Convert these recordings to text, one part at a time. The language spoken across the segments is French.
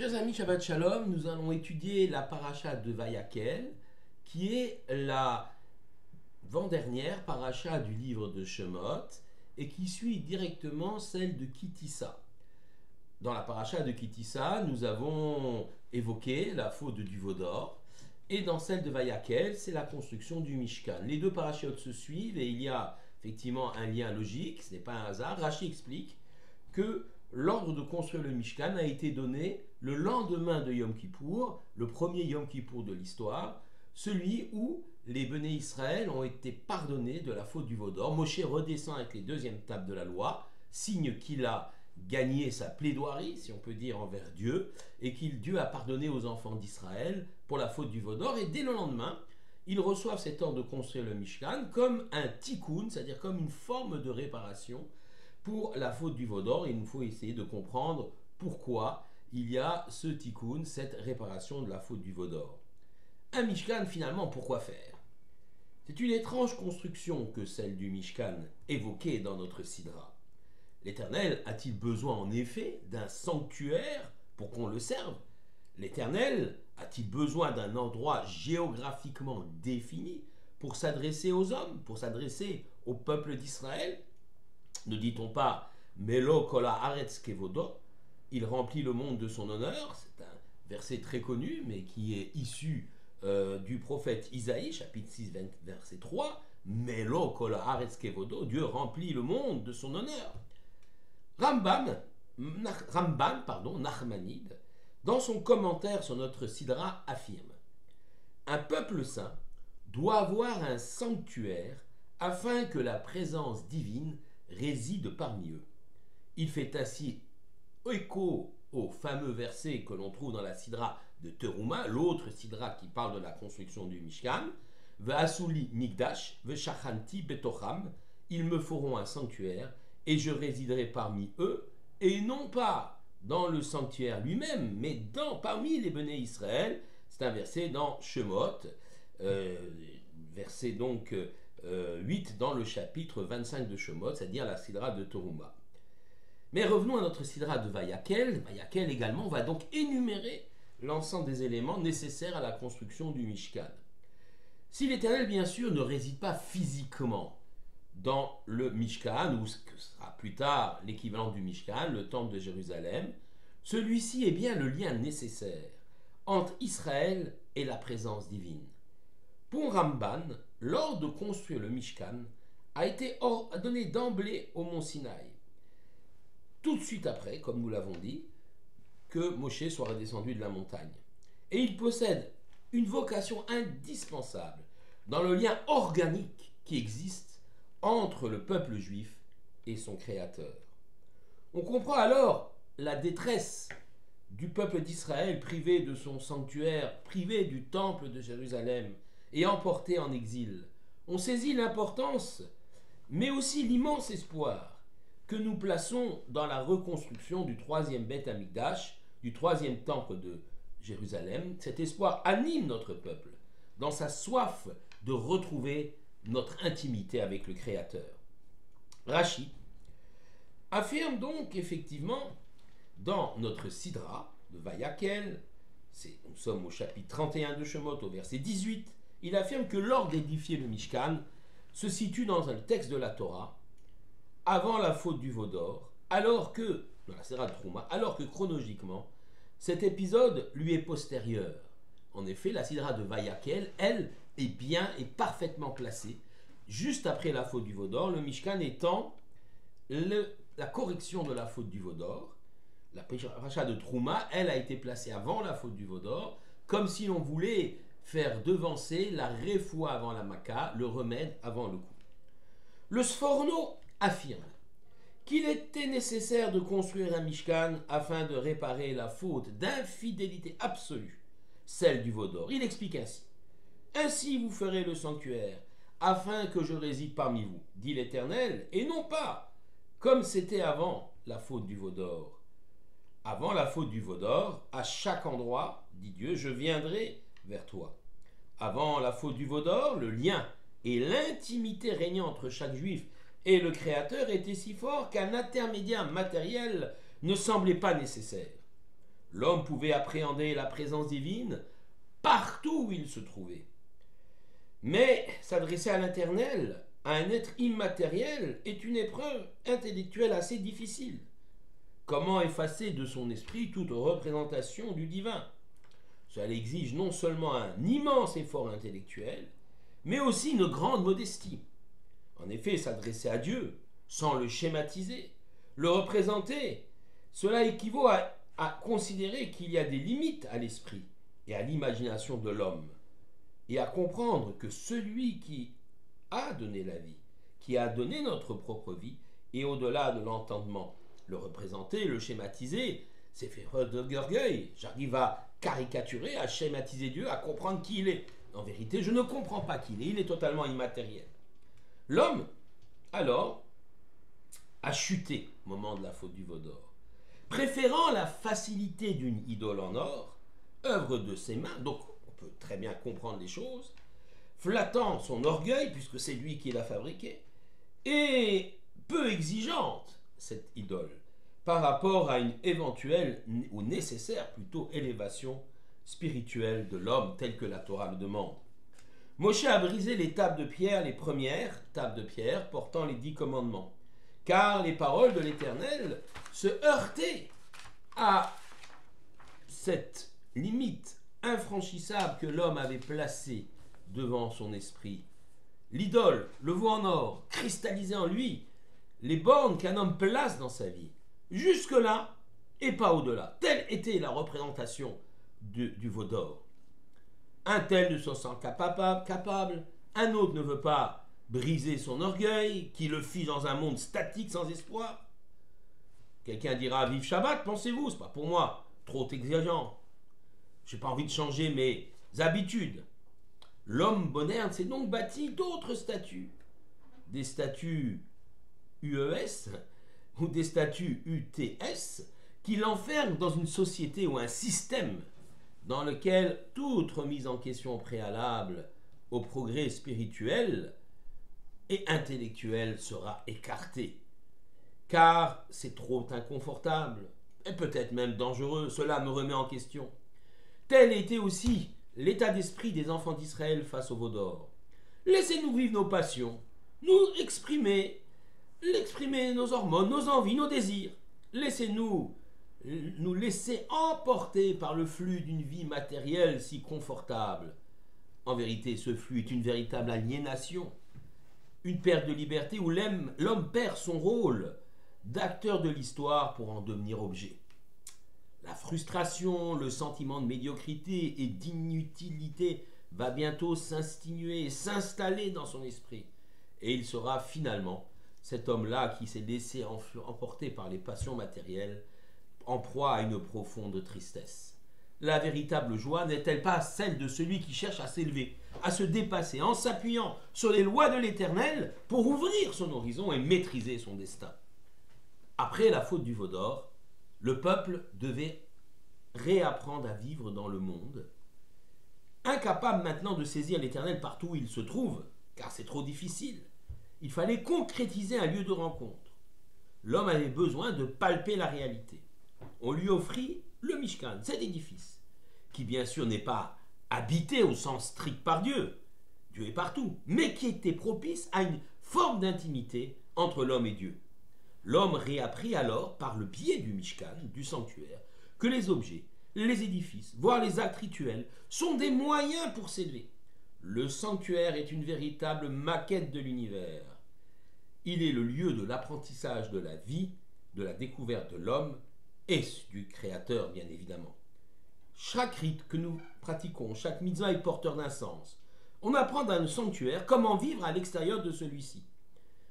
Chers amis, Shabbat Shalom, nous allons étudier la paracha de Vayakel, qui est la avant-dernière paracha du livre de Shemot et qui suit directement celle de Kitissa. Dans la paracha de Kitissa, nous avons évoqué la faute du veau d'or, et dans celle de Vayakel, c'est la construction du Mishkan. Les deux parachutes se suivent et il y a effectivement un lien logique, ce n'est pas un hasard. Rashi explique que l'ordre de construire le Mishkan a été donné le lendemain de Yom Kippour, le premier Yom Kippour de l'histoire, celui où les Béné Israël ont été pardonnés de la faute du veau d'or. Moshe redescend avec les deuxièmes tables de la loi, signe qu'il a gagné sa plaidoirie, si on peut dire, envers Dieu, et qu'il Dieu a pardonné aux enfants d'Israël pour la faute du veau d'or. Et dès le lendemain, ils reçoivent cet ordre de construire le Mishkan comme un tikkun, c'est-à-dire comme une forme de réparation pour la faute du veau d'or. Il nous faut essayer de comprendre pourquoi il y a ce tikkun, cette réparation de la faute du veau d'or. Un Mishkan, finalement, pourquoi faire? C'est une étrange construction que celle du Mishkan évoquée dans notre Sidra. L'Éternel a-t-il besoin en effet d'un sanctuaire pour qu'on le serve? L'Éternel a-t-il besoin d'un endroit géographiquement défini pour s'adresser aux hommes, pour s'adresser au peuple d'Israël? Ne dit-on pas Melo kol haaretz kevodo, il remplit le monde de son honneur? C'est un verset très connu, mais qui est issu du prophète Isaïe, chapitre 6, verset 3. Melo kol haaretz kevodo, Dieu remplit le monde de son honneur. Ramban, Nachmanide, dans son commentaire sur notre Sidra, affirme: un peuple saint doit avoir un sanctuaire afin que la présence divine réside parmi eux. Il fait ainsi écho au fameux verset que l'on trouve dans la Sidra de Teruma, l'autre Sidra qui parle de la construction du Mishkan. Ve'asuli mikdash, ve'shachanti betocham, ils me feront un sanctuaire et je résiderai parmi eux, et non pas dans le sanctuaire lui-même, mais parmi les Béné Israël. C'est un verset dans Shemot, verset donc 8 dans le chapitre 25 de Shemot, c'est-à-dire la Sidra de Teruma. Mais revenons à notre Sidra de Vayakel. Vayakel également va donc énumérer l'ensemble des éléments nécessaires à la construction du Mishkan. Si l'Éternel, bien sûr, ne réside pas physiquement dans le Mishkan, ou ce que sera plus tard l'équivalent du Mishkan, le temple de Jérusalem, celui-ci est bien le lien nécessaire entre Israël et la présence divine. Pour Ramban, l'ordre de construire le Mishkan a été donné d'emblée au mont Sinaï, tout de suite après, comme nous l'avons dit, que Moshe soit redescendu de la montagne. Et il possède une vocation indispensable dans le lien organique qui existe entre le peuple juif et son Créateur. On comprend alors la détresse du peuple d'Israël privé de son sanctuaire, privé du temple de Jérusalem et emporté en exil. On saisit l'importance, mais aussi l'immense espoir que nous plaçons dans la reconstruction du troisième Beth Amikdash, du troisième temple de Jérusalem. Cet espoir anime notre peuple dans sa soif de retrouver notre intimité avec le Créateur. Rashi affirme donc effectivement dans notre Sidra de Vayakel, nous sommes au chapitre 31 de Shemot, au verset 18, il affirme que l'ordre d'édifier le Mishkan se situe dans un texte de la Torah, avant la faute du veau d'or, dans la Sidra de Trouma, alors que chronologiquement, cet épisode lui est postérieur. En effet, la Sidra de Vayakel, elle, est parfaitement placée, juste après la faute du veau d'or, le Mishkan étant la correction de la faute du veau d'or. La paracha de Trouma, elle, a été placée avant la faute du veau d'or, comme si l'on voulait faire devancer la réfoua avant la Maka, le remède avant le coup. Le Sforno affirme qu'il était nécessaire de construire un Mishkan afin de réparer la faute d'infidélité absolue, celle du veau d'or. Il explique ainsi: ainsi vous ferez le sanctuaire, afin que je réside parmi vous, dit l'Éternel, et non pas comme c'était avant la faute du veau d'or. Avant la faute du veau d'or, à chaque endroit, dit Dieu, je viendrai vers toi. Avant la faute du veau d'or, le lien et l'intimité régnant entre chaque juif et le Créateur étaient si forts qu'un intermédiaire matériel ne semblait pas nécessaire. L'homme pouvait appréhender la présence divine partout où il se trouvait. Mais s'adresser à l'Éternel, à un être immatériel, est une épreuve intellectuelle assez difficile. Comment effacer de son esprit toute représentation du divin? Cela exige non seulement un immense effort intellectuel, mais aussi une grande modestie. En effet, s'adresser à Dieu, sans le schématiser, le représenter, cela équivaut à considérer qu'il y a des limites à l'esprit et à l'imagination de l'homme, et à comprendre que celui qui a donné la vie, qui a donné notre propre vie, est au-delà de l'entendement. Le représenter, le schématiser, c'est faire d'orgueil. J'arrive à caricaturer, à schématiser Dieu, à comprendre qui il est. En vérité, je ne comprends pas qui il est totalement immatériel. L'homme, alors, a chuté au moment de la faute du veau d'or, préférant la facilité d'une idole en or, œuvre de ses mains, donc on peut très bien comprendre les choses, flattant son orgueil, puisque c'est lui qui l'a fabriquée, et peu exigeante, cette idole, par rapport à une éventuelle, ou nécessaire plutôt, élévation spirituelle de l'homme, telle que la Torah le demande. Moshe a brisé les tables de pierre, les premières tables de pierre portant les 10 commandements, car les paroles de l'Éternel se heurtaient à cette limite infranchissable que l'homme avait placée devant son esprit. L'idole, le veau en or, cristallisé en lui, les bornes qu'un homme place dans sa vie, jusque-là et pas au-delà. Telle était la représentation du veau d'or. Un tel ne se sent capable, un autre ne veut pas briser son orgueil, qui le fige dans un monde statique sans espoir. Quelqu'un dira vive Shabbat, pensez-vous, c'est pas pour moi, trop exigeant. J'ai pas envie de changer mes habitudes. L'homme moderne s'est donc bâti d'autres statuts, des statuts UES ou des statuts UTS qui l'enferment dans une société ou un système dans lequel toute remise en question préalable au progrès spirituel et intellectuel sera écartée. Car c'est trop inconfortable et peut-être même dangereux, cela me remet en question. Tel était aussi l'état d'esprit des enfants d'Israël face au veau d'or. Laissez-nous vivre nos passions, nous exprimer nos hormones, nos envies, nos désirs. Laissez-nous nous laisser emporter par le flux d'une vie matérielle si confortable. En vérité, ce flux est une véritable aliénation, une perte de liberté où l'homme perd son rôle d'acteur de l'histoire pour en devenir objet. La frustration, le sentiment de médiocrité et d'inutilité va bientôt s'insinuer et s'installer dans son esprit. Et il sera finalement cet homme-là qui s'est laissé emporter par les passions matérielles, en proie à une profonde tristesse. La véritable joie n'est-elle pas celle de celui qui cherche à s'élever, à se dépasser, en s'appuyant sur les lois de l'Éternel pour ouvrir son horizon et maîtriser son destin? Après la faute du veau d'or, le peuple devait réapprendre à vivre dans le monde, incapable maintenant de saisir l'Éternel partout où il se trouve, car c'est trop difficile. Il fallait concrétiser un lieu de rencontre. L'homme avait besoin de palper la réalité. On lui offrit le Mishkan, cet édifice, qui bien sûr n'est pas habité au sens strict par Dieu, Dieu est partout, mais qui était propice à une forme d'intimité entre l'homme et Dieu. L'homme réapprit alors, par le biais du Mishkan, du sanctuaire, que les objets, les édifices, voire les actes rituels, sont des moyens pour s'élever. Le sanctuaire est une véritable maquette de l'univers. Il est le lieu de l'apprentissage de la vie, de la découverte de l'homme et du Créateur, bien évidemment. Chaque rite que nous pratiquons, chaque mitzvah est porteur d'un sens. On apprend dans le sanctuaire comment vivre à l'extérieur de celui-ci.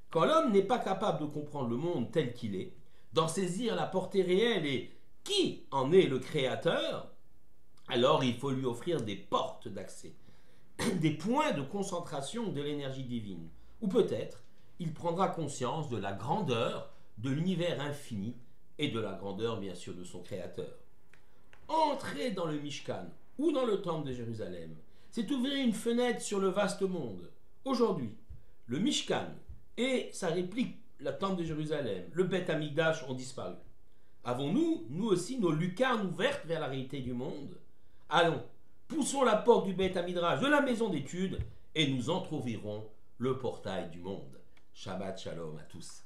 Quand l'homme n'est pas capable de comprendre le monde tel qu'il est, d'en saisir la portée réelle et qui en est le créateur, alors il faut lui offrir des portes d'accès, des points de concentration de l'énergie divine. Ou peut-être, il prendra conscience de la grandeur de l'univers infini et de la grandeur, bien sûr, de son créateur. Entrer dans le Mishkan ou dans le temple de Jérusalem, c'est ouvrir une fenêtre sur le vaste monde. Aujourd'hui, le Mishkan et sa réplique, le temple de Jérusalem, le Beth Amikdash ont disparu. Avons-nous, nous aussi, nos lucarnes ouvertes vers la réalité du monde? Allons, poussons la porte du Beth Midrash, de la maison d'études, et nous entr'ouvrirons le portail du monde. Shabbat Shalom à tous.